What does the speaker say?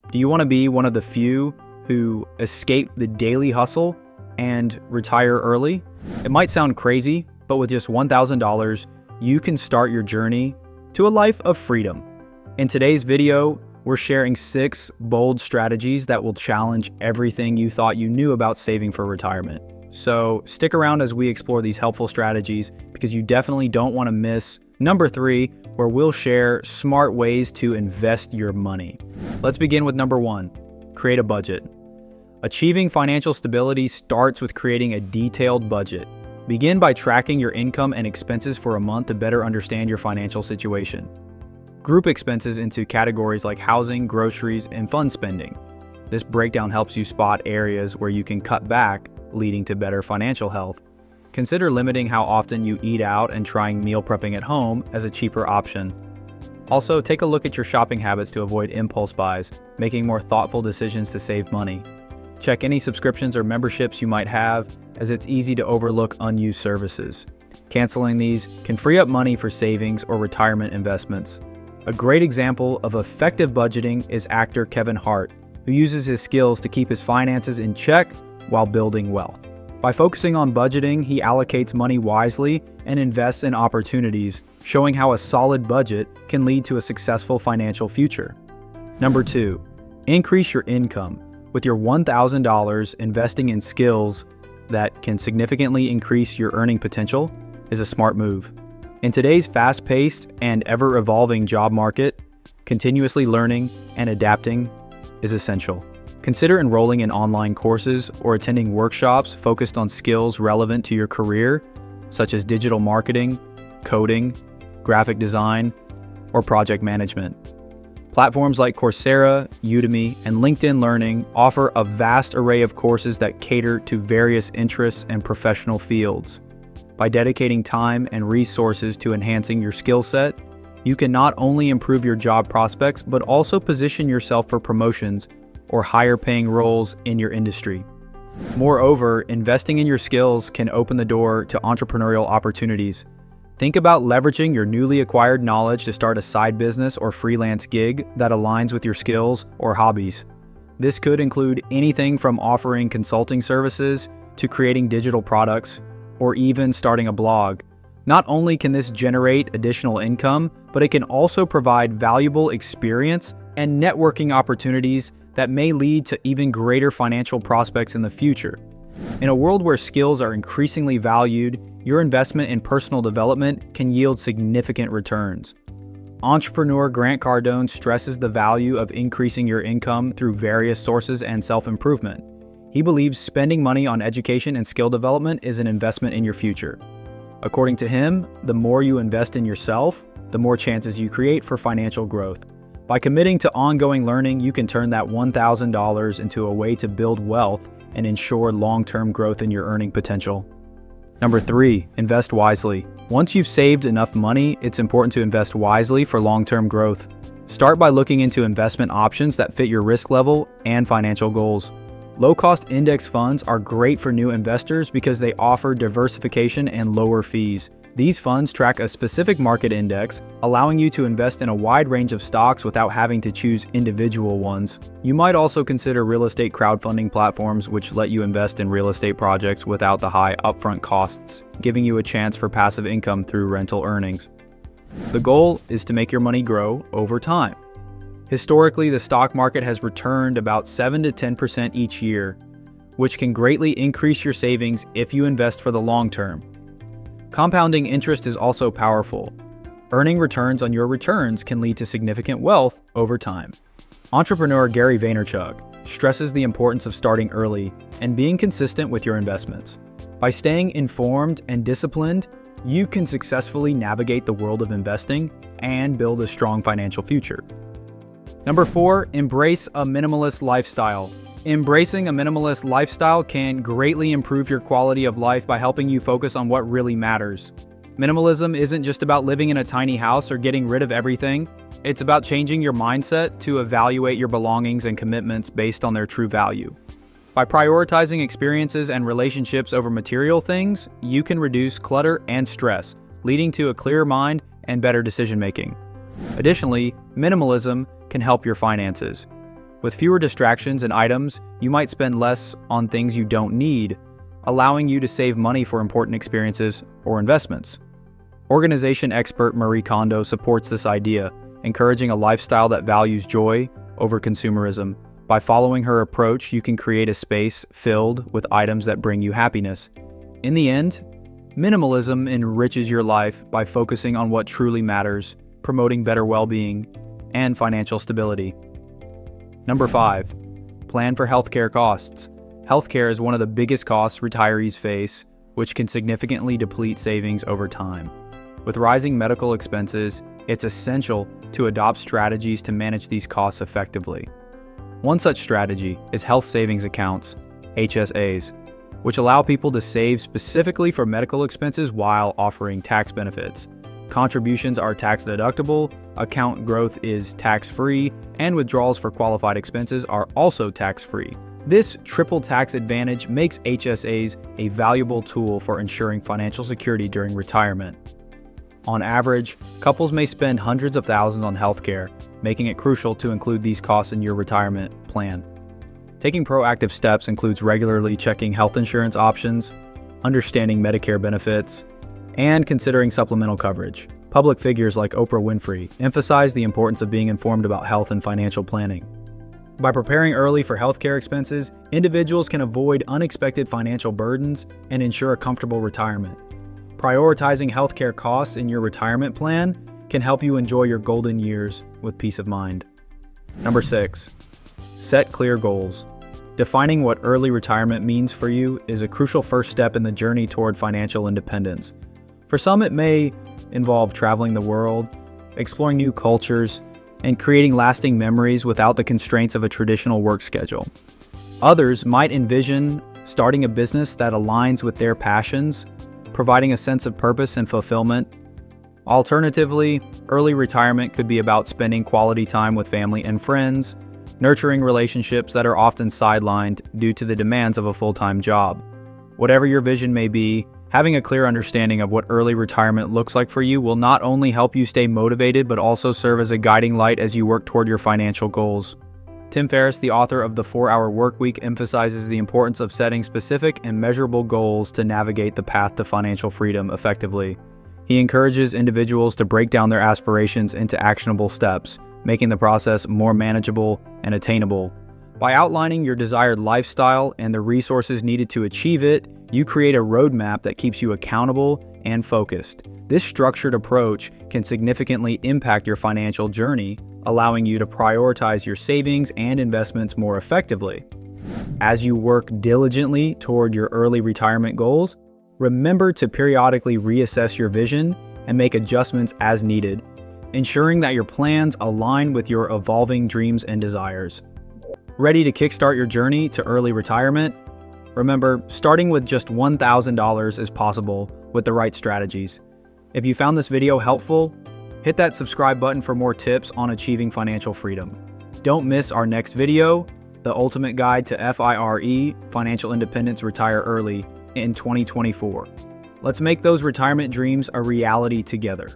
Do you want to be one of the few who escape the daily hustle and retire early? It might sound crazy, but with just $1,000, you can start your journey to a life of freedom. In today's video, we're sharing 6 bold strategies that will challenge everything you thought you knew about saving for retirement. So stick around as we explore these helpful strategies because you definitely don't want to miss number 3, where we'll share smart ways to invest your money. Let's begin with number 1, create a budget. Achieving financial stability starts with creating a detailed budget. Begin by tracking your income and expenses for a month to better understand your financial situation. Group expenses into categories like housing, groceries, and fun spending. This breakdown helps you spot areas where you can cut back, leading to better financial health. Consider limiting how often you eat out and trying meal prepping at home as a cheaper option. Also, take a look at your shopping habits to avoid impulse buys, making more thoughtful decisions to save money. Check any subscriptions or memberships you might have, as it's easy to overlook unused services. Canceling these can free up money for savings or retirement investments. A great example of effective budgeting is actor Kevin Hart, who uses his skills to keep his finances in check while building wealth. By focusing on budgeting, he allocates money wisely and invests in opportunities, showing how a solid budget can lead to a successful financial future. Number 2, increase your income. With your $1,000, investing in skills that can significantly increase your earning potential is a smart move. In today's fast-paced and ever-evolving job market, continuously learning and adapting is essential. Consider enrolling in online courses or attending workshops focused on skills relevant to your career, such as digital marketing, coding, graphic design, or project management. Platforms like Coursera, Udemy, and LinkedIn Learning offer a vast array of courses that cater to various interests and professional fields. By dedicating time and resources to enhancing your skill set, you can not only improve your job prospects, but also position yourself for promotions or higher paying roles in your industry. Moreover, investing in your skills can open the door to entrepreneurial opportunities. Think about leveraging your newly acquired knowledge to start a side business or freelance gig that aligns with your skills or hobbies. This could include anything from offering consulting services to creating digital products or even starting a blog. Not only can this generate additional income, but it can also provide valuable experience and networking opportunities that may lead to even greater financial prospects in the future. In a world where skills are increasingly valued, your investment in personal development can yield significant returns. Entrepreneur Grant Cardone stresses the value of increasing your income through various sources and self-improvement. He believes spending money on education and skill development is an investment in your future. According to him, the more you invest in yourself, the more chances you create for financial growth. By committing to ongoing learning, you can turn that $1,000 into a way to build wealth and ensure long-term growth in your earning potential. Number 3, invest wisely. Once you've saved enough money, it's important to invest wisely for long-term growth. Start by looking into investment options that fit your risk level and financial goals. Low-cost index funds are great for new investors because they offer diversification and lower fees. These funds track a specific market index, allowing you to invest in a wide range of stocks without having to choose individual ones. You might also consider real estate crowdfunding platforms which let you invest in real estate projects without the high upfront costs, giving you a chance for passive income through rental earnings. The goal is to make your money grow over time. Historically, the stock market has returned about 7 to 10% each year, which can greatly increase your savings if you invest for the long term. Compounding interest is also powerful. Earning returns on your returns can lead to significant wealth over time. Entrepreneur Gary Vaynerchuk stresses the importance of starting early and being consistent with your investments. By staying informed and disciplined, you can successfully navigate the world of investing and build a strong financial future. Number 4, embrace a minimalist lifestyle. Embracing a minimalist lifestyle can greatly improve your quality of life by helping you focus on what really matters. Minimalism isn't just about living in a tiny house or getting rid of everything. It's about changing your mindset to evaluate your belongings and commitments based on their true value. By prioritizing experiences and relationships over material things, you can reduce clutter and stress, leading to a clearer mind and better decision-making. Additionally, minimalism can help your finances. With fewer distractions and items, you might spend less on things you don't need, allowing you to save money for important experiences or investments. Organization expert Marie Kondo supports this idea, encouraging a lifestyle that values joy over consumerism. By following her approach, you can create a space filled with items that bring you happiness. In the end, minimalism enriches your life by focusing on what truly matters, promoting better well-being and financial stability. Number 5. Plan for healthcare costs. Healthcare is one of the biggest costs retirees face, which can significantly deplete savings over time. With rising medical expenses, it's essential to adopt strategies to manage these costs effectively. One such strategy is health savings accounts, HSAs, which allow people to save specifically for medical expenses while offering tax benefits. Contributions are tax deductible, account growth is tax-free, and withdrawals for qualified expenses are also tax-free. This triple tax advantage makes HSAs a valuable tool for ensuring financial security during retirement. On average, couples may spend hundreds of thousands on healthcare, making it crucial to include these costs in your retirement plan. Taking proactive steps includes regularly checking health insurance options, understanding Medicare benefits, and considering supplemental coverage. Public figures like Oprah Winfrey emphasize the importance of being informed about health and financial planning. By preparing early for healthcare expenses, individuals can avoid unexpected financial burdens and ensure a comfortable retirement. Prioritizing healthcare costs in your retirement plan can help you enjoy your golden years with peace of mind. Number 6. Set clear goals. Defining what early retirement means for you is a crucial first step in the journey toward financial independence. For some, it may involve traveling the world, exploring new cultures, and creating lasting memories without the constraints of a traditional work schedule. Others might envision starting a business that aligns with their passions, providing a sense of purpose and fulfillment. Alternatively, early retirement could be about spending quality time with family and friends, nurturing relationships that are often sidelined due to the demands of a full-time job. Whatever your vision may be, having a clear understanding of what early retirement looks like for you will not only help you stay motivated but also serve as a guiding light as you work toward your financial goals. Tim Ferriss, the author of The 4-Hour Workweek, emphasizes the importance of setting specific and measurable goals to navigate the path to financial freedom effectively. He encourages individuals to break down their aspirations into actionable steps, making the process more manageable and attainable. By outlining your desired lifestyle and the resources needed to achieve it, you create a roadmap that keeps you accountable and focused. This structured approach can significantly impact your financial journey, allowing you to prioritize your savings and investments more effectively. As you work diligently toward your early retirement goals, remember to periodically reassess your vision and make adjustments as needed, ensuring that your plans align with your evolving dreams and desires. Ready to kickstart your journey to early retirement? Remember, starting with just $1,000 is possible with the right strategies. If you found this video helpful, hit that subscribe button for more tips on achieving financial freedom. Don't miss our next video, The Ultimate Guide to FIRE, Financial Independence Retire Early, in 2024. Let's make those retirement dreams a reality together.